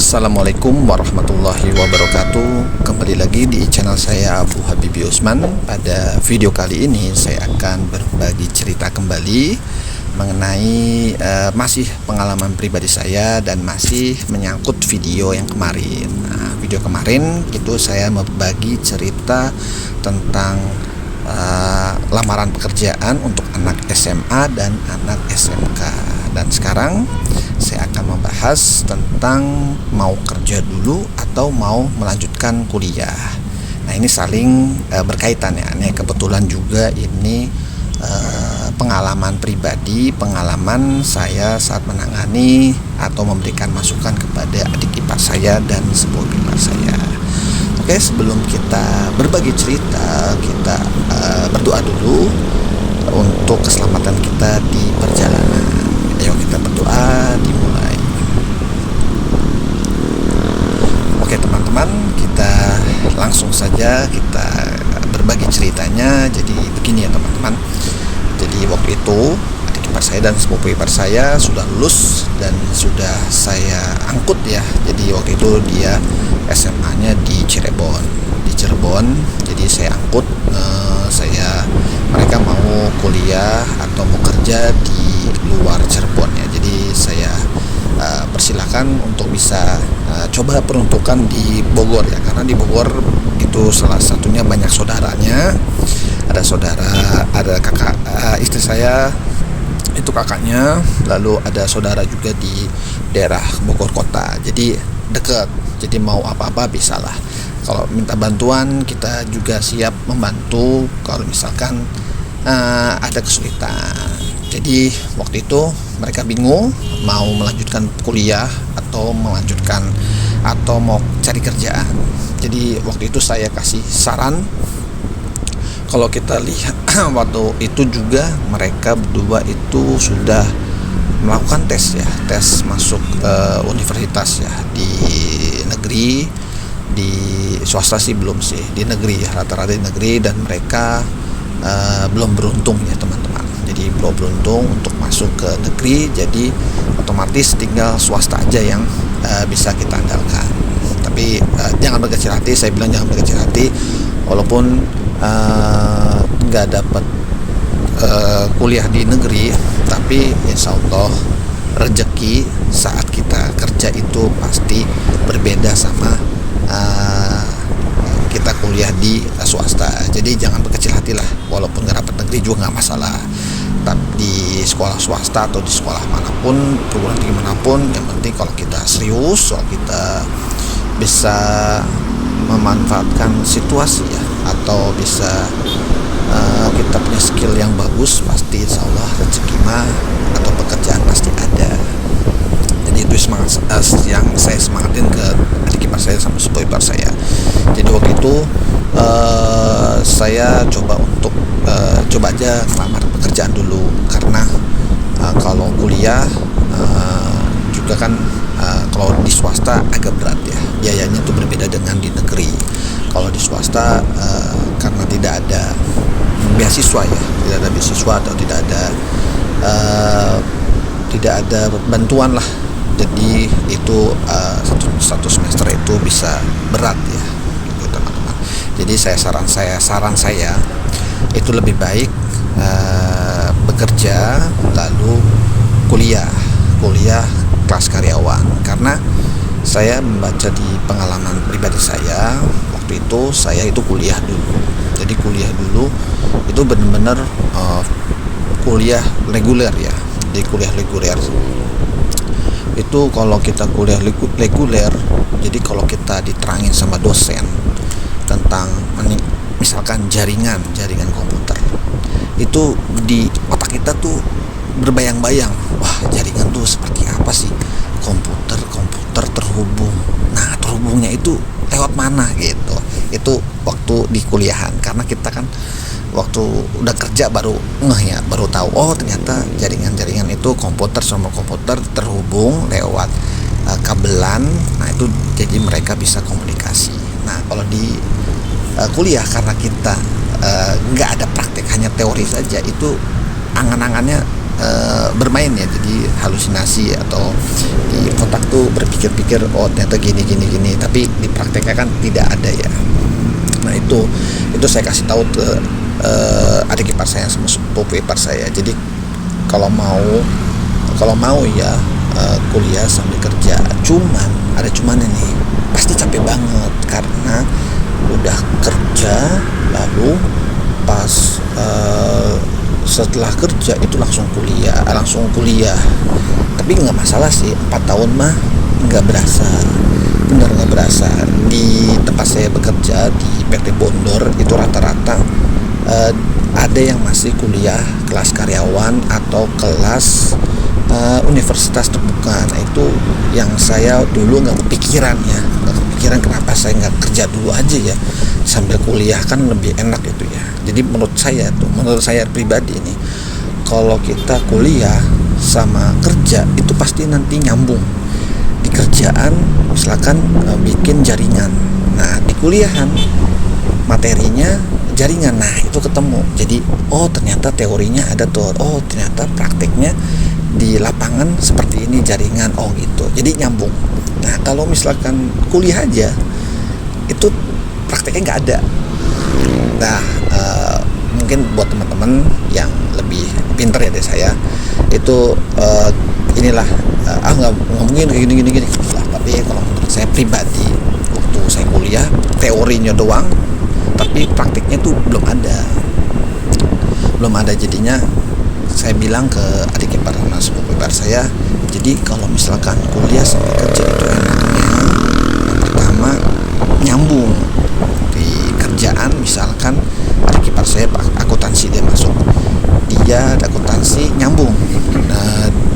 Assalamualaikum warahmatullahi wabarakatuh. Kembali lagi di channel saya Abu Habibie Usman. Pada video kali ini saya akan berbagi cerita kembali mengenai masih pengalaman pribadi saya dan masih menyangkut video yang kemarin. Video kemarin itu saya membagi cerita tentang lamaran pekerjaan untuk anak SMA dan anak SMK. Dan sekarang saya akan membahas tentang mau kerja dulu atau mau melanjutkan kuliah. Nah, ini saling berkaitan ya. Ini kebetulan juga ini pengalaman pribadi, pengalaman saya saat menangani atau memberikan masukan kepada adik ipar saya dan sepupu ipar saya. Oke, sebelum kita berbagi cerita, kita berdoa dulu untuk keselamatan kita di perjalanan. Ayo kita berdoa, dimulai. Oke teman-teman, kita langsung saja kita berbagi ceritanya. Jadi begini ya teman-teman. Jadi waktu itu adik ipar saya dan sepupu ipar saya sudah lulus dan sudah saya angkut ya. Jadi waktu itu dia SMA-nya di Cirebon. Jadi saya angkut, mereka mau kuliah atau mau kerja di luar Cirebon ya. Jadi saya persilakan untuk bisa coba peruntukan di Bogor ya, karena di Bogor itu salah satunya banyak saudaranya. Ada kakak istri saya itu kakaknya, lalu ada saudara juga di daerah Bogor kota. Jadi dekat. Jadi mau apa-apa bisalah. Kalau minta bantuan kita juga siap membantu kalau misalkan ada kesulitan. Jadi waktu itu mereka bingung mau melanjutkan kuliah atau mau cari kerjaan. Jadi waktu itu saya kasih saran, kalau kita lihat waktu itu juga mereka berdua itu sudah melakukan tes masuk universitas ya, di negeri, di swasta sih belum sih, di negeri ya, rata-rata di negeri, dan mereka belum beruntung ya teman-teman. Jadi belum beruntung untuk masuk ke negeri, jadi otomatis tinggal swasta aja yang bisa kita andalkan. Tapi jangan berkecil hati, saya bilang jangan berkecil hati, walaupun nggak dapat kuliah di negeri, tapi insya Allah rezeki saat kita kerja itu pasti berbeda sama kita kuliah di swasta. Jadi jangan berkecil hati lah, walaupun nggak dapat negeri juga nggak masalah. Tapi di sekolah swasta atau di sekolah manapun, perguruan tinggi manapun, yang penting kalau kita serius, kalau kita bisa memanfaatkan situasi ya, atau bisa kita punya skill yang bagus, pasti insya Allah rezeki atau pekerjaan pasti ada. Jadi itu semangat yang saya semangatin ke adik ipar saya sama sepupu ipar saya. Jadi waktu itu saya coba aja ngelamar pekerjaan dulu, karena kalau kuliah juga kan kalau di swasta agak berat ya, biayanya itu berbeda dengan di negeri. Kalau di swasta karena tidak ada beasiswa ya, tidak ada beasiswa atau tidak ada bantuan lah. Jadi itu satu semester itu bisa berat ya, gitu teman-teman. Jadi saran saya itu lebih baik bekerja lalu kuliah kelas karyawan, karena saya membaca di pengalaman pribadi saya, waktu itu saya itu kuliah dulu. Jadi kuliah dulu itu benar-benar kuliah reguler ya. Jadi kuliah reguler itu kalau kita kuliah reguler, jadi kalau kita diterangin sama dosen tentang misalkan jaringan komputer, itu di otak kita tuh berbayang-bayang, wah jaringan tuh seperti apa sih, komputer terhubung, nah terhubungnya itu lewat mana gitu. Itu waktu di kuliahan, karena kita kan waktu udah kerja baru tahu, oh ternyata jaringan itu komputer sama komputer terhubung lewat kabelan. Nah itu jadi mereka bisa komunikasi. Nah kalau di kuliah, karena kita nggak ada praktek, hanya teori saja, itu angan-angannya bermain ya. Jadi halusinasi atau di otak tuh berpikir-pikir oh ternyata gini, tapi di prakteknya kan tidak ada ya. Nah itu saya kasih tahu ke adik ipar saya sama sepupu ipar saya. Jadi kalau mau ya kuliah sambil kerja, ada cumannya nih, pasti capek banget karena udah kerja lalu pas setelah kerja itu langsung kuliah. Tapi nggak masalah sih, 4 tahun mah nggak berasa. Di tempat saya bekerja di PT Bondor itu rata-rata ada yang masih kuliah kelas karyawan atau kelas universitas terbuka. Nah itu yang saya dulu nggak kepikiran kenapa saya nggak kerja dulu aja ya sambil kuliah, kan lebih enak gitu ya. Jadi menurut saya pribadi nih, kalau kita kuliah sama kerja itu pasti nanti nyambung. Di kerjaan misalkan bikin jaringan, nah di kuliahan materinya jaringan, nah itu ketemu. Jadi oh ternyata teorinya ada tuh, oh ternyata prakteknya di lapangan seperti ini jaringan, oh gitu, jadi nyambung. Nah kalau misalkan kuliah aja itu prakteknya nggak ada. Nah mungkin buat teman-teman yang lebih pintar ya dari saya itu inilah nggak mungkin gini lah. Tapi kalau menurut saya pribadi, waktu saya kuliah teorinya doang tapi praktiknya tuh belum ada. Jadinya saya bilang ke adik ipar sama sepupu ipar saya, jadi kalau misalkan kuliah sampai kerja itu enaknya yang pertama nyambung. Di kerjaan misalkan adik ipar saya akuntansi, dia ada akuntansi nyambung,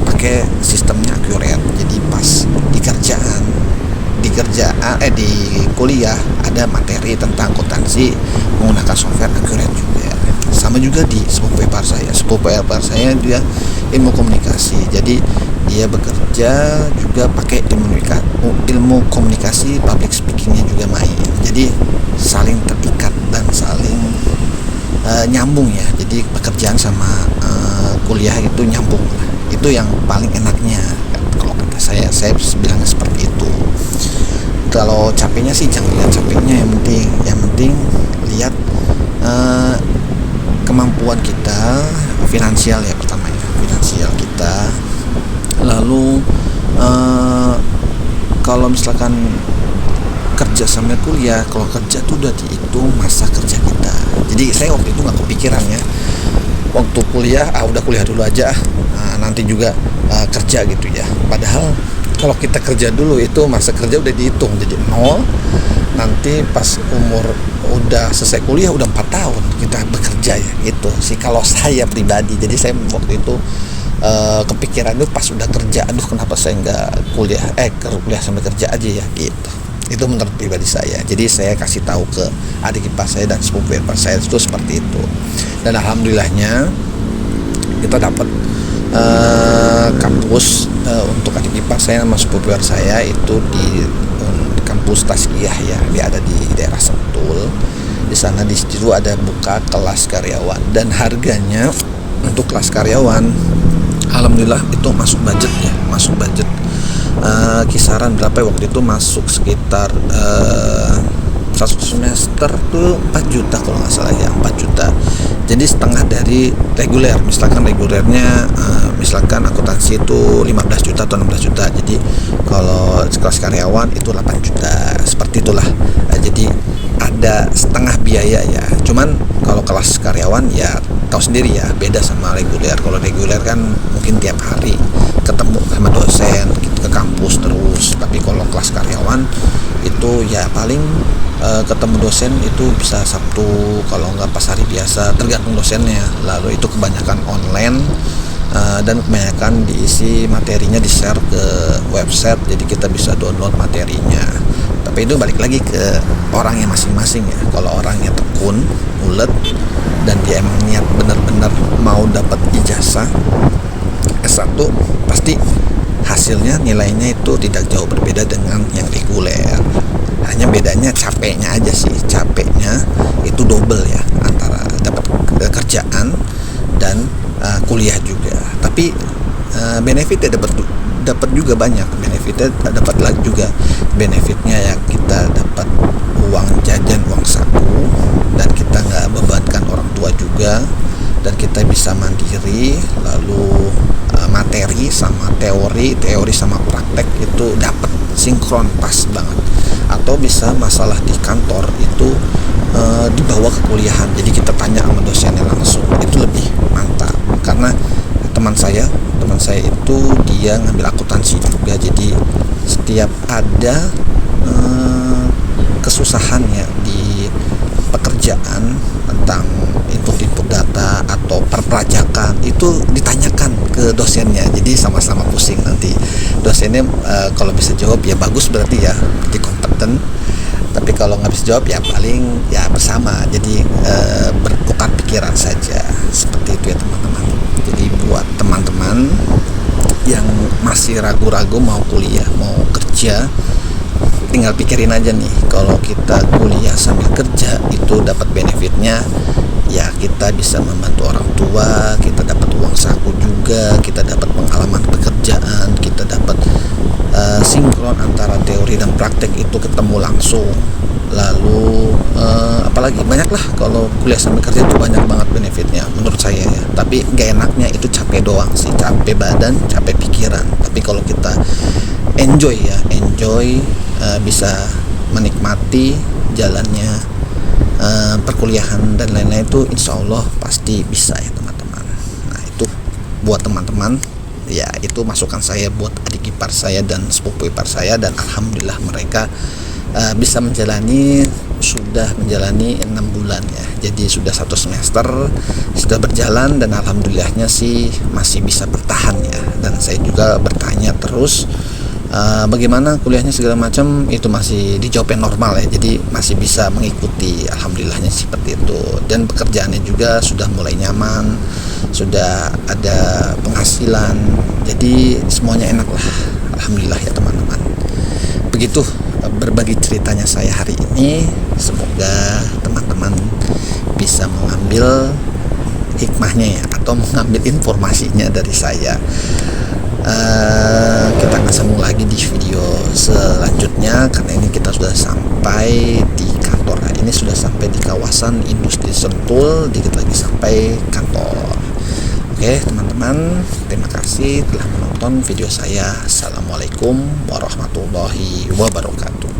pakai sistemnya accurate. Jadi pas di kuliah ada materi tentang akuntansi menggunakan software accurate juga. Sama juga di sepupu ipar saya dia ilmu komunikasi, jadi dia bekerja juga pakai ilmu komunikasi, public speakingnya juga main. Jadi saling terikat dan saling nyambung ya. Jadi pekerjaan sama kuliah itu nyambung lah. Itu yang paling enaknya kalau kata saya bilangnya seperti itu. Kalau capeknya sih jangan lihat capeknya, yang penting lihat kemampuan kita finansial ya, pertama ya finansial kita. Lalu kalau misalkan kerja sambil kuliah, kalau kerja tuh udah dihitung masa kerja kita. Jadi saya waktu itu nggak kepikiran ya, waktu kuliah udah kuliah dulu aja, nanti juga kerja gitu ya. Padahal kalau kita kerja dulu itu masa kerja udah dihitung jadi 0. Nanti pas umur udah selesai kuliah udah 4 tahun kita bekerja ya, gitu sih kalau saya pribadi. Jadi saya waktu itu kepikiran itu pas udah kerja, kenapa saya nggak kuliah sambil kerja aja ya gitu. Itu menurut pribadi saya. Jadi saya kasih tahu ke adik ipar saya dan sepupu ipar saya itu seperti itu. Dan alhamdulillahnya kita dapat kampus untuk adik ipar saya sama sepupu ipar saya itu di kampus Tazkiyah ya, dia ada di daerah Sentul. Di sana di situ ada buka kelas karyawan, dan harganya untuk kelas karyawan alhamdulillah itu masuk budget kisaran berapa waktu itu, masuk sekitar satu semester tuh 4 juta kalau nggak salah ya, 4 juta. Jadi setengah dari reguler. Misalkan regulernya misalkan akuntansi itu 15 juta atau 16 juta. Jadi kalau kelas karyawan itu 8 juta. Seperti itulah. Jadi ada setengah biaya ya. Cuman kalau kelas karyawan ya tahu sendiri ya, beda sama reguler. Kalau reguler kan mungkin tiap hari ketemu sama dosen gitu, ke kampus terus. Tapi kalau kelas karyawan itu ya paling ketemu dosen itu bisa Sabtu, kalau nggak pas hari biasa, tergantung dosennya. Lalu itu kebanyakan online dan kebanyakan diisi materinya di share ke website, jadi kita bisa download materinya. Tapi itu balik lagi ke orangnya masing-masing ya. Kalau orangnya tekun, ulet, dan dia emang niat benar-benar mau dapat ijazah S1, pasti hasilnya nilainya itu tidak jauh berbeda dengan yang reguler. Hanya bedanya capeknya aja sih, capeknya itu double ya, antara dapat kerjaan dan kuliah juga. Tapi benefitnya dapat juga banyak, benefitnya dapat lagi juga benefitnya ya, kita dapat uang jajan, uang saku, dan kita nggak bebankan orang tua juga, dan kita bisa mandiri. Lalu materi sama teori sama praktek itu dapat sinkron pas banget. Atau bisa masalah di kantor itu dibawa ke kuliahan, jadi kita tanya sama dosennya langsung, itu lebih mantap. Karena teman saya itu dia ngambil akuntansi juga, jadi setiap ada kesusahannya di pekerjaan tentang input data atau perpajakan itu ditanyakan ke dosennya, jadi sama-sama pusing. Nanti dosennya kalau bisa jawab ya bagus, berarti ya berarti kompeten, tapi kalau nggak bisa jawab ya paling ya bersama, jadi bertukar pikiran saja, seperti itu ya teman-teman. Jadi buat teman-teman yang masih ragu-ragu mau kuliah mau kerja, tinggal pikirin aja nih, kalau kita kuliah sambil kerja itu dapat benefitnya ya, kita bisa membantu orang tua, kita dapat uang saku juga, kita dapat pengalaman pekerjaan, kita dapat sinkron antara teori dan praktek itu ketemu langsung. Lalu apalagi banyak lah, kalau kuliah sambil kerja itu banyak banget benefitnya menurut saya ya. Tapi gak enaknya itu capek doang sih, capek badan, capek pikiran. Tapi kalau kita enjoy bisa menikmati jalannya perkuliahan dan lain-lain, itu insya Allah pasti bisa ya teman-teman. Nah itu buat teman-teman ya, itu masukan saya buat adik ipar saya dan sepupu ipar saya, dan alhamdulillah mereka sudah menjalani 6 bulan ya, jadi sudah 1 semester sudah berjalan, dan alhamdulillahnya sih masih bisa bertahan ya. Dan saya juga bertanya terus bagaimana kuliahnya segala macam, itu masih dijawabnya normal ya, jadi masih bisa mengikuti, alhamdulillahnya seperti itu. Dan pekerjaannya juga sudah mulai nyaman, sudah ada penghasilan, jadi semuanya enak lah, alhamdulillah ya teman-teman. Begitu berbagi ceritanya saya hari ini, semoga teman-teman bisa mengambil hikmahnya ya, atau mengambil informasinya dari saya. Kita akan sambung lagi di video selanjutnya, karena ini kita sudah sampai di kantor. Nah, ini sudah sampai di kawasan industri Sentul, dikit lagi sampai kantor. Oke teman-teman, terima kasih telah menonton video saya. Assalamualaikum warahmatullahi wabarakatuh.